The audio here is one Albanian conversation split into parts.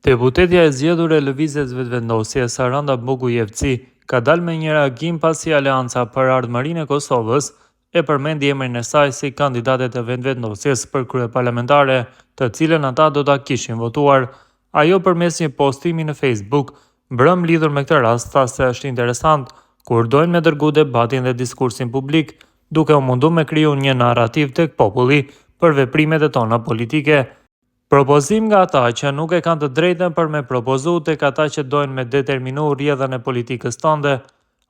Deputetja e zgjedhur e lëvizjes vetëvendosje Saranda Bogujevci ka dalë me një reagim pasi Aleanca për Ardhmërinë e Kosovës e përmendi emrin e saj si kandidate të vetëvendosjes për kryeparlamentare, të cilën ata do ta kishin votuar. Ajo përmes një postimi në Facebook, mbrëm lidhur me këtë rast, tha se është interesant kur dojnë me dërgu debatin dhe diskursin publik, duke u mundu me kriju një narrativ tek populli për veprimet e tona politike. Propozim nga ata që nuk e kanë të drejtën për me propozu tek ata që dojnë me determinu rrjedhën e politikës tënde,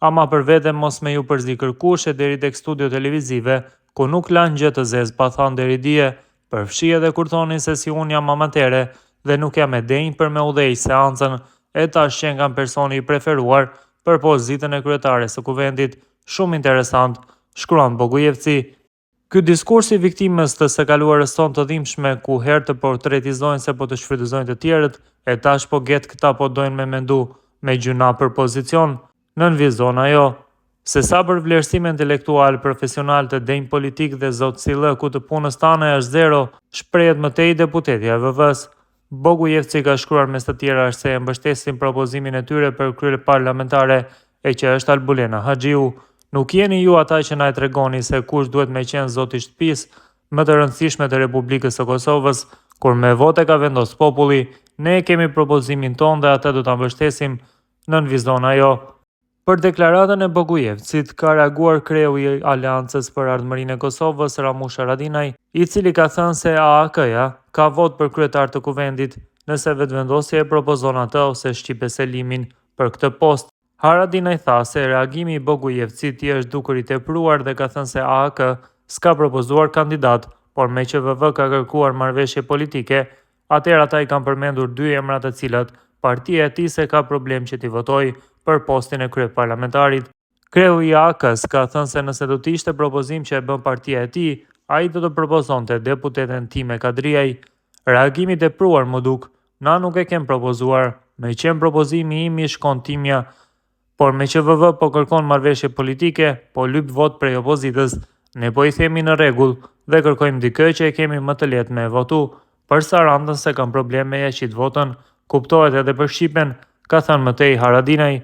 ama për vete mos me ju përzi kërkushe deri tek studio televizive, ku nuk lanë gjë të zezë pa thanë deri dje, përfshi edhe kur thonin se si unë jam amatere dhe nuk jam e denjë për me udhëheq seancën, e tash që nga personi i preferuar për pozitën e kryetares së kuvendit. Shumë interesant, shkruan Bogujevci. Ky diskurs i viktimës të së kaluarës tonë të dhimbshme, ku herë të portretizojnë se po të shfrytëzojnë të tjerët, e tash po get këta po dojnë me mendu me gjuna për pozicion, nënvizon ajo. Se sa për vlerësime intelektual, profesional të denj politik dhe zot si lë ku të punës tane është zero, shprehet më tej deputetja e VV-s. Bogujevci ka shkruar mes të tjera se e mbështesin propozimin e tyre për kryeparlamentare e që është Albulena Haxhiu. Nuk jeni ju ata që na e tregoni se kush duhet me qenë zoti i shtëpisë më të rëndësishme të Republikës së Kosovës, kur me vote ka vendos populli, ne kemi propozimin ton dhe atë do ta mbështesim, nënvizon ajo. Për deklaratën e Bogujevcit ka reaguar kreu i Aleancës për Ardhmërinë e Kosovës, Ramush Haradinaj, i cili ka thënë se AAK-ja ka vot për kryetar të kuvendit, nëse vetëvendosja e propozon atë ose shqipe Selimin për këtë post. Haradinaj tha se reagimi i Bogujevcit i është dukur i tepruar dhe ka thënë se AAK s'ka propozuar kandidat, por me që VV ka kërkuar marrëveshje politike, atëherë ata i kanë përmendur dy emra të cilat partia e tij se ka problem që t'i votojë për postin e kryeparlamentarit. Kreu i AAK-s ka thënë se nëse do të ishte propozim që e bën partia e tij, ai do të propozonte deputeten Time Kadriaj. Reagimi i tepruar më duk, na nuk e kem propozuar, me qenë propozimi im i shkon Timja, por me që VV po kërkon marrëveshje politike, po lyp vot prej opozitës, ne po i themi në rregull dhe kërkojmë dikë që e kemi më të lehtë me votu. Për Sarandën se kanë probleme me jashit votën, kuptohet edhe për Shqipen, ka thënë më tej Haradinaj.